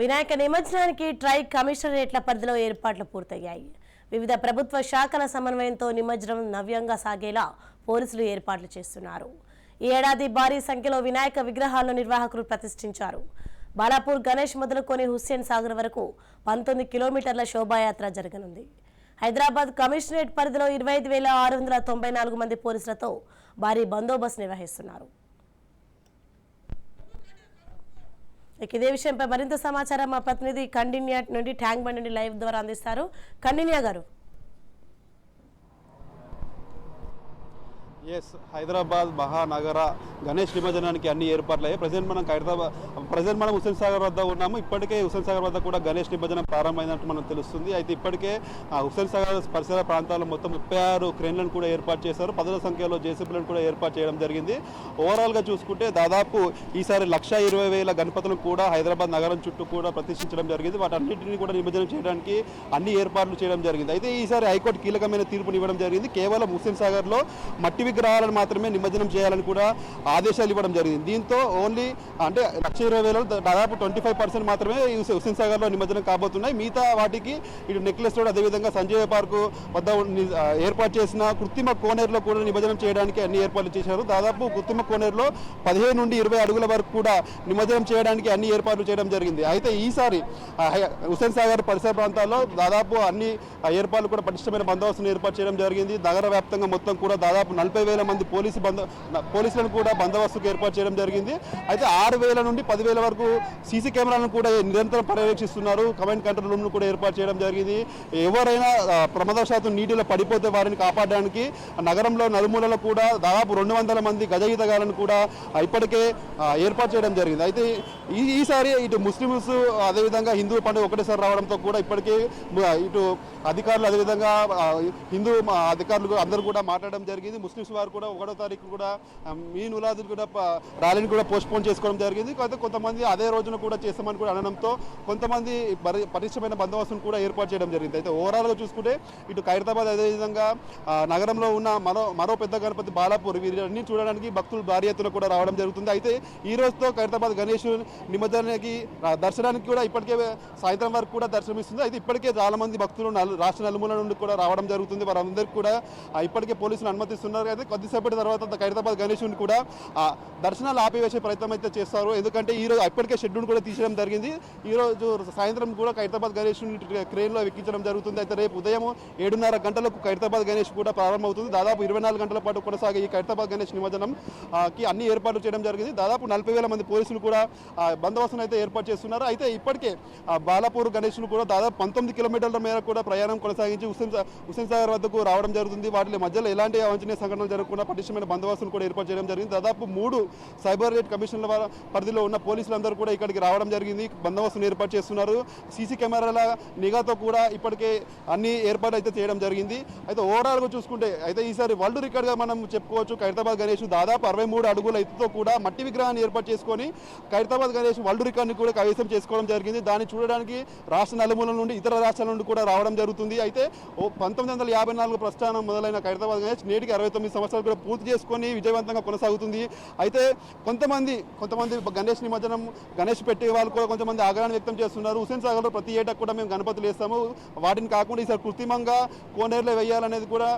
వినాయక నిమజ్జనానికి ట్రై కమిషనరేట్ల పరిధిలో ఏర్పాట్లు పూర్తయ్యాయి. వివిధ ప్రభుత్వ శాఖల సమన్వయంతో నిమజ్జనం నవ్యంగా సాగేలా పోలీసులు ఏర్పాట్లు చేస్తున్నారు. ఈ ఏడాది భారీ సంఖ్యలో వినాయక విగ్రహాలను నిర్వాహకులు ప్రతిష్ఠించారు. బాలాపూర్ గణేష్ మొదలుకొని హుస్సేన్ సాగర్ వరకు 19 కిలోమీటర్ల శోభాయాత్ర జరగనుంది. హైదరాబాద్ కమిషనరేట్ పరిధిలో 25,694 మంది పోలీసులతో భారీ బందోబస్తు నిర్వహిస్తున్నారు. ఇదే విషయంపై మరింత సమాచారం మా ప్రతినిధి కండిన్యా నుండి ట్యాంక్ బండ్ నుండి లైవ్ ద్వారా అందిస్తారు. కండిన్యా గారు. హైదరాబాద్ మహానగర గణేష్ నిమజ్జనానికి అన్ని ఏర్పాట్లు అయ్యాయి. ప్రజెంట్ మనం హుస్సేన్ సాగర్ వద్ద ఉన్నాము. ఇప్పటికే హుస్సేన్ సాగర్ వద్ద కూడా గణేష్ నిమజ్జనం ప్రారంభమైనట్టు మనకు తెలుస్తుంది. అయితే ఇప్పటికే హుస్సేన్ సాగర్ పరిసర ప్రాంతాల్లో మొత్తం 36 క్రేన్లను కూడా ఏర్పాటు చేశారు. 10ల సంఖ్యలో జేసీబీలను కూడా ఏర్పాటు చేయడం జరిగింది. ఓవరాల్గా చూసుకుంటే దాదాపు ఈసారి 1,20,000 గణపతులను కూడా హైదరాబాద్ నగరం చుట్టూ కూడా ప్రతిష్ఠించడం జరిగింది. వాటన్నింటినీ కూడా నిమజ్జనం చేయడానికి అన్ని ఏర్పాట్లు చేయడం జరిగింది. అయితే ఈసారి హైకోర్టు కీలకమైన తీర్పునివ్వడం జరిగింది. కేవలం హుస్సేన్ సాగర్లో మట్టి విగ్రహాలను మాత్రమే నిమజ్జనం చేయాలని కూడా ఆదేశాలు ఇవ్వడం జరిగింది. దీంతో ఓన్లీ అంటే 1,20,000 దాదాపు 25% మాత్రమే హుస్సేన్ సాగర్లో నిమజ్జనం కాబోతున్నాయి. మిగతా వాటికి ఇటు నెక్లెస్ రోడ్ అదేవిధంగా సంజయ్ పార్క్ వద్ద ఏర్పాటు చేసిన కృత్రిమ కోనేరులో కూడా నిమజ్జనం చేయడానికి అన్ని ఏర్పాట్లు చేశారు. దాదాపు కృత్రిమ కోనేరులో 15 నుండి 20 అడుగుల వరకు కూడా నిమజ్జనం చేయడానికి అన్ని ఏర్పాట్లు చేయడం జరిగింది. అయితే ఈసారి హుస్సేన్ సాగర్ పరిసర ప్రాంతాల్లో దాదాపు అన్ని ఏర్పాట్లు కూడా పటిష్టమైన బందోబస్తును ఏర్పాటు చేయడం జరిగింది. నగర వ్యాప్తంగా మొత్తం కూడా దాదాపు 40,000 మంది పోలీసులను కూడా బందోబస్తుకు ఏర్పాటు చేయడం జరిగింది. అయితే 6,000 నుండి 10,000 వరకు సీసీ కెమెరాలను కూడా నిరంతరం పర్యవేక్షిస్తున్నారు. కమాండ్ కంట్రోల్ రూమ్ను కూడా ఏర్పాటు చేయడం జరిగింది. ఎవరైనా ప్రమాదవశాత్తు నీటిలో పడిపోతే వారిని కాపాడడానికి నగరంలో నలుమూలలో కూడా దాదాపు 200 మంది గజయితగాలను కూడా ఇప్పటికే ఏర్పాటు చేయడం జరిగింది. అయితే ఈసారి ఇటు ముస్లిమ్స్ అదేవిధంగా హిందూ పండుగ ఒకటేసారి రావడంతో కూడా ఇప్పటికే ఇటు అధికారులు అదేవిధంగా హిందూ అధికారులు అందరూ కూడా మాట్లాడడం జరిగింది. ముస్లిమ్స్ వారు కూడా 1వ తారీఖు కూడా మీన్ ఉలాదులు కూడా ర్యాలీని కూడా పోస్ట్పోన్ చేసుకోవడం జరిగింది. అయితే కొంతమంది అదే రోజున కూడా చేస్తామని కూడా అనడంతో కొంతమంది పటిష్టమైన బందోబస్తును కూడా ఏర్పాటు చేయడం జరిగింది. అయితే ఓవరాల్గా చూసుకుంటే ఇటు ఖైరతాబాద్ అదేవిధంగా నగరంలో ఉన్న మరో పెద్ద గణపతి బాలాపూర్ వీరిని చూడడానికి భక్తులు భారీ ఎత్తున కూడా రావడం జరుగుతుంది. అయితే ఈ రోజుతో ఖైరతాబాద్ గణేష్ నిమజ్జనానికి దర్శనానికి కూడా ఇప్పటికే సాయంత్రం వరకు కూడా దర్శనమిస్తుంది. అయితే ఇప్పటికే చాలా మంది భక్తులు రాష్ట్ర నలుమూల నుండి కూడా రావడం జరుగుతుంది. వారందరికీ కూడా ఇప్పటికే పోలీసులు అనుమతిస్తున్నారు. అయితే కొద్దిసేపటి తర్వాత ఖైరతాబాద్ గణేశుని కూడా దర్శనాలు ఆపివేసే ప్రయత్నం అయితే చేస్తారు. ఎందుకంటే ఈరోజు ఇప్పటికే షెడ్యూల్ కూడా తీసేయడం జరిగింది. ఈరోజు సాయంత్రం కూడా ఖైరతాబాద్ గణేశుని క్రేన్లో ఎక్కించడం జరుగుతుంది. అయితే రేపు ఉదయం 7:30 గంటలకు ఖైరతాబాద్ గణేష్ కూడా ప్రారంభమవుతుంది. దాదాపు 24 గంటల పాటు కొనసాగే ఈ ఖైరతాబాద్ గణేష్ నిమజ్జనంకి అన్ని ఏర్పాట్లు చేయడం జరిగింది. దాదాపు 40,000 మంది పోలీసులు కూడా బందోబస్తును అయితే ఏర్పాటు చేస్తున్నారు. అయితే ఇప్పటికే బాలాపూర్ గణేష్ను కూడా దాదాపు 19 కిలోమీటర్ల మేర కూడా ప్రయాణం కొనసాగించి హుస్సేన్ సాగర్ వద్దకు రావడం జరుగుతుంది. వాటి మధ్యలో ఎలాంటి అవాంఛనీయ సంఘటనలు జరగకుండా పటిష్టమైన బందోబస్తును కూడా ఏర్పాటు చేయడం జరిగింది. దాదాపు 3 సైబర్ రేట్ కమిషన్ల పరిధిలో ఉన్న పోలీసులందరూ కూడా ఇక్కడికి రావడం జరిగింది. బందోబస్తును ఏర్పాటు చేస్తున్నారు. సీసీ కెమెరాల నిఘాతో కూడా ఇప్పటికే అన్ని ఏర్పాటు అయితే చేయడం జరిగింది. అయితే ఓవరాల్గా చూసుకుంటే అయితే ఈసారి వరల్డ్ రికార్డ్గా మనం చెప్పుకోవచ్చు. ఖైరతాబాద్ గణేష్ దాదాపు 63 అడుగుల ఎత్తుతో కూడా మట్టి విగ్రహాన్ని ఏర్పాటు చేసుకొని ఖైరతాబాద్ గణేష్ వరల్డ్ రికార్డుని కూడా కైవసం చేసుకోవడం జరిగింది. దాన్ని చూడడానికి రాష్ట్ర నలుమూలల నుండి ఇతర రాష్ట్రాల నుండి కూడా రావడం జరుగుతుంది. అయితే 1954 ప్రస్థానం మొదలైన ఖైరతాబాద్ గణేష్ నేటికి 69 సంవత్సరాలు కూడా పూర్తి చేసుకొని విజయవంతంగా కొనసాగుతుంది. అయితే కొంతమంది గణేష్ నిమజ్జనం గణేష్ పెట్టే వాళ్ళు కూడా కొంతమంది ఆగ్రహాన్ని వ్యక్తం చేస్తున్నారు. హుస్సేన్ సాగర్లో ప్రతి ఏటా కూడా మేము గణపతులు వేస్తాము, వాటిని కాకుండా ఈసారి కృత్రిమంగా కోనేరులో వేయాలనేది కూడా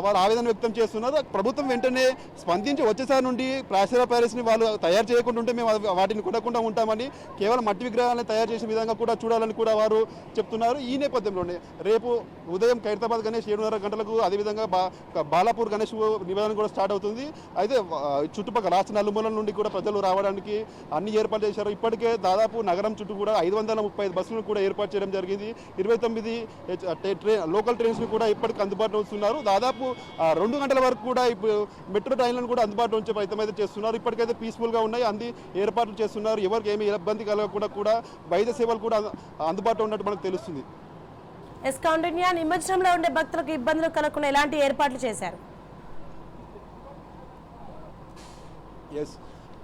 వాళ్ళు ఆవేదన వ్యక్తం చేస్తున్నారు. ప్రభుత్వం వెంటనే స్పందించి వచ్చేసారి నుండి ప్లాస్టర్ ఆఫ్ ప్యారిస్ని వాళ్ళు తయారు చేయకుండా ఉంటే మేము వాటిని కొట్టకుండా ఉంటామని కేవలం మట్టి విగ్రహాలను తయారు చేసే విధంగా కూడా చూడాలని కూడా వారు చెప్తున్నారు. ఈ నేపథ్యంలోనే రేపు ఉదయం ఖైరతాబాద్ గణేష్ 7:30 గంటలకు అదేవిధంగా బాలాపూర్ గణేష్ నిమజ్జనం కూడా స్టార్ట్ అవుతుంది. అయితే చుట్టుపక్కల రాష్ట్ర నలుమూలల నుండి కూడా ప్రజలు రావడానికి అన్ని ఏర్పాటు చేశారు. ఇప్పటికే దాదాపు నగరం చుట్టూ కూడా 535 బస్సులను కూడా ఏర్పాటు చేయడం జరిగింది. 29 లోకల్ ట్రైన్స్ని కూడా ఇప్పటికి అందుబాటులో ఉంచుతున్నారు. దాదాపు 2 గంటల వరకు కూడా ఇప్పుడు మెట్రో ట్రైన్లను కూడా అందుబాటులో ఉంచే ప్రయత్నం అయితే చేస్తున్నారు. ఇప్పటికైతే పీస్ఫుల్గా ఉన్నాయి, అన్ని ఏర్పాట్లు చేస్తున్నారు. ఎవరికి ఏమి ఇబ్బంది కలగకుండా కూడా వైద్య సేవలు కూడా అందుబాటులో ఉన్నట్టు మనకు తెలుస్తుంది. కౌండిన్యా, నిమజ్జనంలో ఉండే భక్తులకు ఇబ్బందులు కలగకుండా ఎలాంటి ఏర్పాట్లు చేశారు?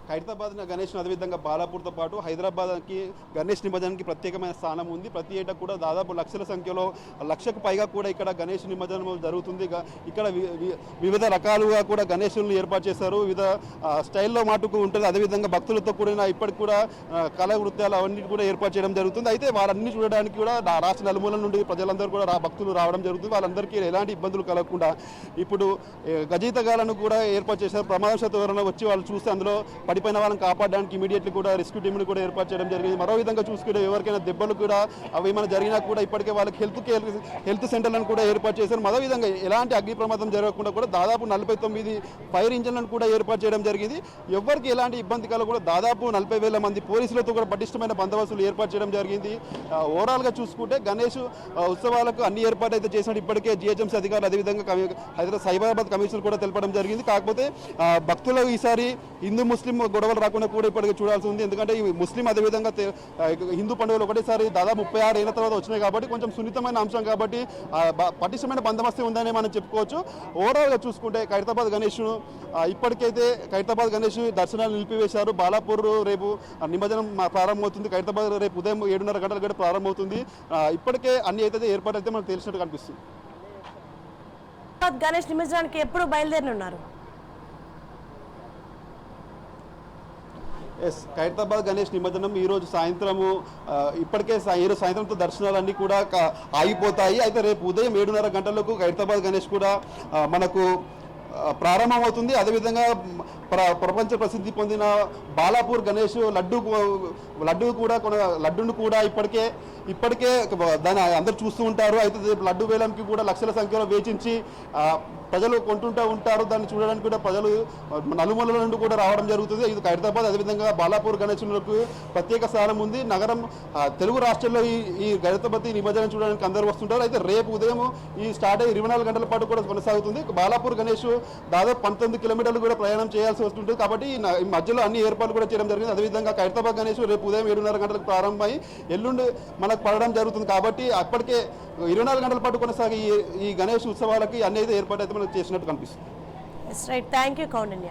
ఖైరతాబాద్ గణేష్ అదేవిధంగా బాలాపూర్తో పాటు హైదరాబాద్కి గణేష్ నిమజ్జనానికి ప్రత్యేకమైన స్థానం ఉంది. ప్రతి ఏటా కూడా దాదాపు లక్షల సంఖ్యలో, లక్షకు పైగా కూడా ఇక్కడ గణేష్ నిమజ్జనం జరుగుతుంది. ఇక్కడ వివిధ రకాలుగా కూడా గణేషులను ఏర్పాటు చేశారు. వివిధ స్టైల్లో మాటుకు ఉంటుంది. అదేవిధంగా భక్తులతో కూడిన ఇప్పటికి కూడా కళా వృత్యాలు అవన్నీ కూడా ఏర్పాటు చేయడం జరుగుతుంది. అయితే వారన్నీ చూడడానికి కూడా రాష్ట్ర నలుమూలల నుండి ప్రజలందరూ కూడా భక్తులు రావడం జరుగుతుంది. వాళ్ళందరికీ ఎలాంటి ఇబ్బందులు కలగకుండా ఇప్పుడు గజయితగాలను కూడా ఏర్పాటు చేశారు. ప్రమాదవశాత్తు ఎవరైనా వచ్చి వాళ్ళు చూస్తే అందులో పడిపోయిన వాళ్ళని కాపాడడానికి ఇమీడియట్లీ కూడా రెస్క్యూ టీంని కూడా ఏర్పాటు చేయడం జరిగింది. మరో విధంగా చూసుకుంటే ఎవరికైనా దెబ్బలు కూడా అవి ఏమైనా జరిగినా కూడా ఇప్పటికే వాళ్ళకి హెల్త్ సెంటర్లను కూడా ఏర్పాటు చేశారు. మరో విధంగా ఎలాంటి అగ్ని ప్రమాదం జరగకుండా కూడా దాదాపు 49 ఫైర్ ఇంజన్లను కూడా ఏర్పాటు చేయడం జరిగింది. ఎవరికి ఎలాంటి ఇబ్బంది కలగకుండా దాదాపు 40,000 మంది పోలీసులతో కూడా పటిష్టమైన బందోబస్తులు ఏర్పాటు చేయడం జరిగింది. ఓవరాల్గా చూసుకుంటే గణేష్ ఉత్సవాలకు అన్ని ఏర్పాటు అయితే చేసినట్టు ఇప్పటికే జిహెచ్ఎంసీ అధికారులు అదేవిధంగా సైబరాబాద్ కమిషనర్ కూడా తెలపడం జరిగింది. కాకపోతే భక్తులు ఈసారి హిందూ ముస్లిం గొడవలు రాకుండా కూడా ఇప్పటికీ చూడాల్సి ఉంది. ఎందుకంటే ఈ ముస్లిం అదేవిధంగా హిందూ పండుగలు ఒకటేసారి దాదాపు 36 ఏళ్ల తర్వాత వచ్చినాయి కాబట్టి కొంచెం సున్నితమైన అంశం కాబట్టి పటిష్టమైన బందోబస్తు ఉందని మనం చెప్పుకోవచ్చు. ఓవరాల్గా చూసుకుంటే ఖైరతాబాద్ గణేష్ ఇప్పటికైతే ఖైరతాబాద్ గణేష్ దర్శనాలు నిలిపివేశారు. బాలాపూర్ రేపు నిమజ్జనం ప్రారంభమవుతుంది. ఖైరతాబాద్ రేపు ఉదయం 7:30 గంటల గంట ప్రారంభమవుతుంది. ఇప్పటికే అన్ని అయితే ఏర్పాటు అయితే మనకు తెలిసినట్టు కనిపిస్తుంది. గణేష్ నిమజ్జనానికి ఎప్పుడు బయలుదేరనున్నారు? ఖైరతాబాద్ గణేష్ నిమజ్జనం ఈరోజు సాయంత్రము ఇప్పటికే ఈరోజు సాయంత్రంతో దర్శనాలన్నీ కూడా ఆగిపోతాయి. అయితే రేపు ఉదయం 7:30 గంటలకు ఖైరతాబాద్ గణేష్ కూడా మనకు ప్రారంభమవుతుంది. అదేవిధంగా ప్రపంచ ప్రసిద్ధి పొందిన బాలాపూర్ గణేష్ లడ్డూను కూడా ఇప్పటికే దాన్ని అందరూ చూస్తూ ఉంటారు. అయితే లడ్డు వేలంకి కూడా లక్షల సంఖ్యలో వేచించి ప్రజలు కొంటుంటూ ఉంటారు. దాన్ని చూడడానికి కూడా ప్రజలు నలుమూలల నుండి కూడా రావడం జరుగుతుంది. ఇది ఖైరతాబాద్ అదేవిధంగా బాలాపూర్ గణేశులకు ప్రత్యేక స్థానం ఉంది. నగరం తెలుగు రాష్ట్రాల్లో ఈ గణపతి నిమజ్జనం చూడడానికి అందరూ వస్తుంటారు. అయితే రేపు ఉదయం ఈ స్టార్ట్ అయ్యి 24 గంటల పాటు కూడా కొనసాగుతుంది. బాలాపూర్ గణేష్ దాదాపు 19 కిలోమీటర్లు కూడా ప్రయాణం చేయాల్సి వస్తుంటుంది. కాబట్టి ఈ మధ్యలో అన్ని ఏర్పాట్లు కూడా చేయడం జరిగింది. అదేవిధంగా ఖైరతాబాద్ గణేష్ రేపు ఉదయం 7:30 గంటలకు ప్రారంభమై ఎల్లుండి మనకు పడడం జరుగుతుంది. కాబట్టి అప్పటికే 24 గంటల పాటు కొనసాగే ఈ గణేష్ ఉత్సవాలకి అన్ని అయితే ఏర్పాటు అయితే మనకు చేసినట్టు కనిపిస్తుంది. Right, thank you Kaundinya.